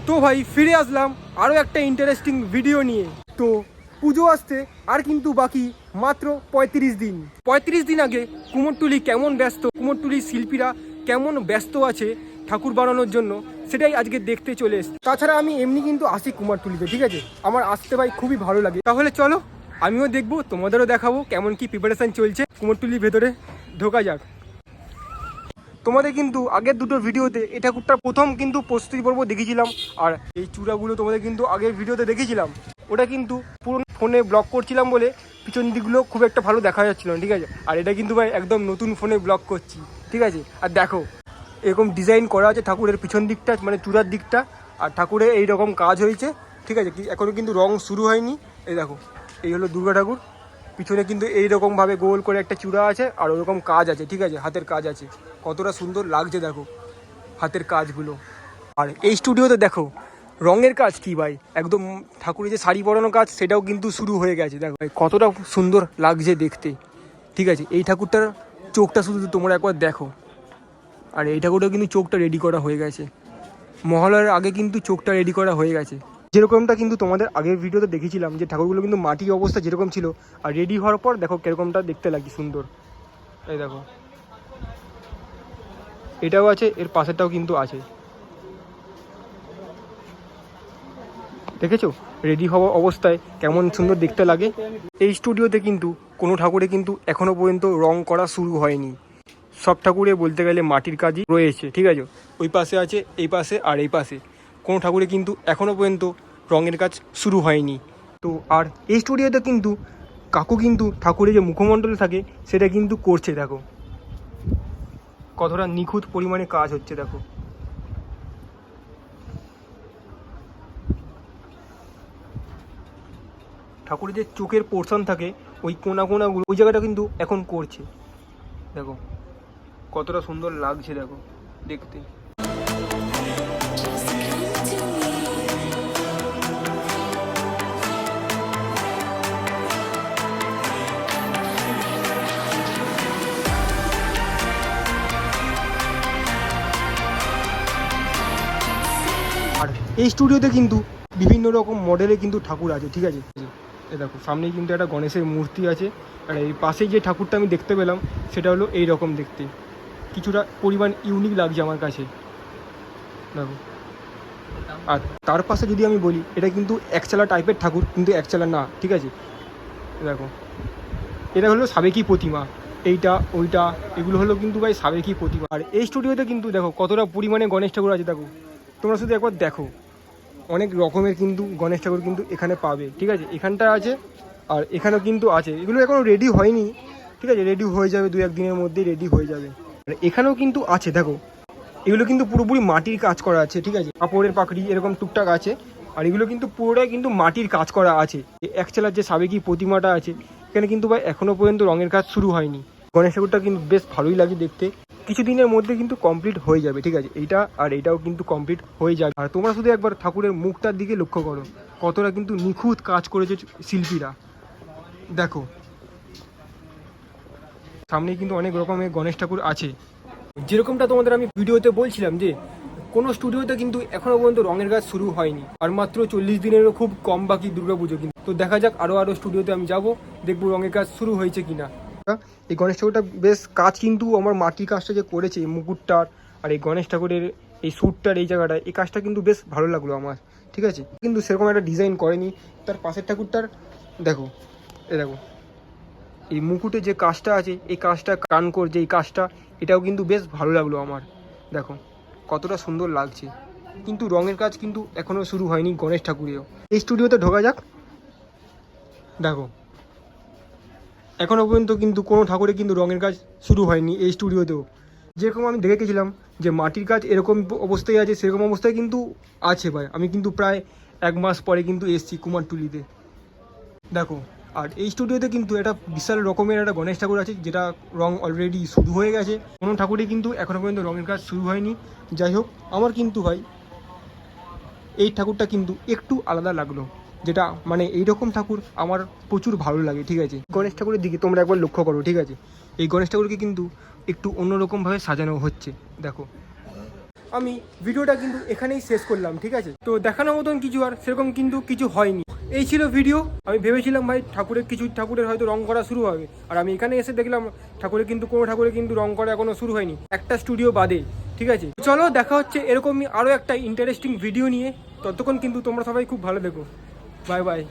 তো ভাই ফিরে আসলাম আরও একটা ইন্টারেস্টিং ভিডিও নিয়ে। তো পুজো আসতে আর কিন্তু বাকি মাত্র ৩৫ দিন। ৩৫ দিন আগে কুমোরটুলি কেমন ব্যস্ত, কুমোরটুলির শিল্পীরা কেমন ব্যস্ত আছে ঠাকুর বানানোর জন্য, সেটাই আজকে দেখতে চলে এসেছি। তাছাড়া আমি এমনি কিন্তু আসি কুমোরটুলিতে, ঠিক আছে, আমার আসতে ভাই খুবই ভালো লাগে। তাহলে চলো আমিও দেখবো, তোমাদেরও দেখাবো কেমন কি প্রিপারেশন চলছে কুমোরটুলির ভেতরে। ঢোকা যাক। তোমাদের কিন্তু আগের দুটো ভিডিওতে এই ঠাকুরটার প্রথম কিন্তু প্রস্তুতি পর্ব দেখেছিলাম, আর এই চূড়াগুলো তোমাদের কিন্তু আগের ভিডিওতে দেখেছিলাম। ওটা কিন্তু পুরো ফোনে ব্লগ করছিলাম বলে পিছন দিকগুলো খুব একটা ভালো দেখা যাচ্ছিল না, ঠিক আছে। আর এটা কিন্তু ভাই একদম নতুন ফোনে ব্লগ করছি, ঠিক আছে। আর দেখো এরকম ডিজাইন করা আছে ঠাকুরের পিছন দিকটা, মানে চূড়ার দিকটা, আর ঠাকুরের এইরকম কাজ হয়েছে, ঠিক আছে। এখনও কিন্তু রং শুরু হয়নি। এই দেখো, এই হলো দুর্গা ঠাকুর, পিছনে কিন্তু এইরকমভাবে গোল করে একটা চূড়া আছে, আর ওরকম কাজ আছে, ঠিক আছে, হাতের কাজ আছে। কতটা সুন্দর লাগছে দেখো হাতের কাজগুলো। আর এই স্টুডিওতে দেখো রঙের কাজ কি ভাই, একদম ঠাকুরের যে শাড়ি পরানো কাজ সেটাও কিন্তু শুরু হয়ে গেছে। দেখো ভাই কতটা সুন্দর লাগছে দেখতে, ঠিক আছে। এই ঠাকুরটার চোখটা শুধু তোমরা একবার দেখো, আর এই ঠাকুরটাও কিন্তু চোখটা রেডি করা হয়ে গেছে। মহালয়ার আগে কিন্তু চোখটা রেডি করা হয়ে গেছে, যেরকমটা কিন্তু তোমাদের আগের ভিডিওতে দেখেছিলাম যে ঠাকুরগুলো কিন্তু মাটির অবস্থা যেরকম ছিল, আর রেডি হওয়ার পর দেখো কিরকমটা দেখতে লাগে সুন্দর। এই দেখো এটাও আছে, এর পাশেরটাও কিন্তু আছে, দেখেছো রেডি হওয়া অবস্থায় কেমন সুন্দর দেখতে লাগে। এই স্টুডিওতে কিন্তু কোনো ঠাকুরে কিন্তু এখনও পর্যন্ত রং করা শুরু হয়নি। সব ঠাকুরে বলতে গেলে মাটির কাজই রয়েছে, ঠিক আছে। ওই পাশে আছে, এই পাশে, আর এই পাশে কোনো ঠাকুরে কিন্তু এখনও পর্যন্ত রঙের কাজ শুরু হয়নি। তো আর এই স্টুডিওতে কিন্তু কাকু কিন্তু ঠাকুরের যে মুখমণ্ডল থাকে সেটা কিন্তু করছে। দেখো কতটা নিখুঁত পরিমাণে কাজ হচ্ছে দেখো। ঠাকুরের যে চোখের পোর্শন থাকে ওই কোনাগুলো, ওই জায়গাটা কিন্তু এখন করছে। দেখো কতটা সুন্দর লাগছে দেখো দেখতে। আর এই স্টুডিওতে কিন্তু বিভিন্ন রকম মডেলে কিন্তু ঠাকুর আছে, ঠিক আছে। এই দেখো সামনেই কিন্তু একটা গণেশের মূর্তি আছে, আর এই পাশেই যে ঠাকুরটা আমি দেখতে পেলাম সেটা হলো এই রকম দেখতে, কিছুটা পরিমাণ ইউনিক লাগছে আমার কাছে দেখো। আর তার পাশে যদি আমি বলি এটা কিন্তু একচালা টাইপের ঠাকুর, কিন্তু একচালা না, ঠিক আছে। দেখো এটা হলো সাবেকি প্রতিমা, এইটা ওইটা এগুলো হলো কিন্তু ভাই সাবেকি প্রতিমা। আর এই স্টুডিওতে কিন্তু দেখো কতটা পরিমাণে গণেশ ঠাকুর আছে দেখো, তোমরা শুধু একবার দেখো। অনেক রকমের কিন্তু গণেশ ঠাকুর কিন্তু এখানে পাবে, ঠিক আছে। এখানটা আছে আর এখানেও কিন্তু আছে, এগুলো এখনও রেডি হয়নি, ঠিক আছে, রেডি হয়ে যাবে, 2-1 দিনের মধ্যেই রেডি হয়ে যাবে। আর এখানেও কিন্তু আছে দেখো, এগুলো কিন্তু পুরোপুরি মাটির কাজ করা আছে, ঠিক আছে। কাপড়ের পাখড়ি এরকম টুকটাক আছে, আর এগুলো কিন্তু পুরোটাই কিন্তু মাটির কাজ করা আছে। একচালার যে সাবেকি প্রতিমাটা আছে এখানে কিন্তু ভাই এখনও পর্যন্ত রঙের কাজ শুরু হয়নি। গণেশ ঠাকুরটা কিন্তু বেশ ভালোই লাগে দেখতে, কিছুদিনের মধ্যে কিন্তু কমপ্লিট হয়ে যাবে, ঠিক আছে। এইটা আর এইটাও কিন্তু কমপ্লিট হয়ে যাবে। আর তোমরা শুধু একবার ঠাকুরের মুখটার দিকে লক্ষ্য করো, কতটা কিন্তু নিখুঁত কাজ করেছে শিল্পীরা দেখো। সামনে কিন্তু অনেক রকমের গণেশ ঠাকুর আছে, যেরকমটা তোমাদের আমি ভিডিওতে বলছিলাম যে কোনো স্টুডিওতে কিন্তু এখনও পর্যন্ত রঙের কাজ শুরু হয়নি, আর মাত্র 40 দিনেরও খুব কম বাকি দুর্গাপুজো কিন্তু। তো দেখা যাক আরও স্টুডিওতে আমি যাব, দেখবো রঙের কাজ শুরু হয়েছে কিনা। এই গণেশ ঠাকুরটা বেশ কাজ কিন্তু আমার মাটির কাজটা যে করেছে এই মুকুটটার, আর এই গণেশ ঠাকুরের এই স্যুটটার এই জায়গাটায়, এই কাজটা কিন্তু বেশ ভালো লাগলো আমার, ঠিক আছে। কিন্তু সেরকম একটা ডিজাইন করেনি। তার পাশের ঠাকুরটার দেখো, এই দেখো এই মুকুটে যে কাজটা আছে, এই কাজটা কান করছে এই কাজটা, এটাও কিন্তু বেশ ভালো লাগলো আমার। দেখো কতটা সুন্দর লাগছে, কিন্তু রঙের কাজ কিন্তু এখনও শুরু হয়নি গণেশ ঠাকুরেও। এই স্টুডিওতে ঢোকা যাক। দেখো এখনও পর্যন্ত কিন্তু কোনো ঠাকুরে কিন্তু রঙের কাজ শুরু হয়নি এই স্টুডিওতেও। যেরকম আমি দেখে গেছিলাম যে মাটির কাজ এরকম অবস্থায় আছে, সেরকম অবস্থায় কিন্তু আছে ভাই। আমি কিন্তু প্রায় 1 মাস পরে কিন্তু এসেছি কুমারটুলিতে দেখো। আর এই স্টুডিওতে কিন্তু একটা বিশাল রকমের একটা গণেশ ঠাকুর আছে, যেটা রং অলরেডি শুরু হয়ে গেছে। কোনো ঠাকুরই কিন্তু এখনও পর্যন্ত রঙের কাজ শুরু হয়নি। যাই হোক আমার কিন্তু ভাই এই ঠাকুরটা কিন্তু একটু আলাদা লাগলো, যেটা মানে এইরকম ঠাকুর আমার প্রচুর ভালো লাগে, ঠিক আছে। গণেশ ঠাকুরের দিকে তোমরা একবার লক্ষ্য করো, ঠিক আছে। এই গণেশ ঠাকুরকে কিন্তু একটু অন্যরকমভাবে সাজানো হচ্ছে দেখো। আমি ভিডিওটা কিন্তু এখানেই শেষ করলাম, ঠিক আছে? তো দেখানোর মতন কিছু আর সেরকম কিন্তু কিছু হয়নি। এই ছিল ভিডিও। আমি ভেবেছিলাম ভাই ঠাকুরের হয়তো রং করা শুরু হবে, আর আমি এখানে এসে দেখলাম কোনো ঠাকুরের কিন্তু রং করা এখনো শুরু হয়নি, একটা স্টুডিও বাদে, ঠিক আছে? চলো দেখা হচ্ছে এরকমই আরও একটা ইন্টারেস্টিং ভিডিও নিয়ে। ততক্ষণ কিন্তু তোমরা সবাই খুব ভালো থেকো। Bye bye.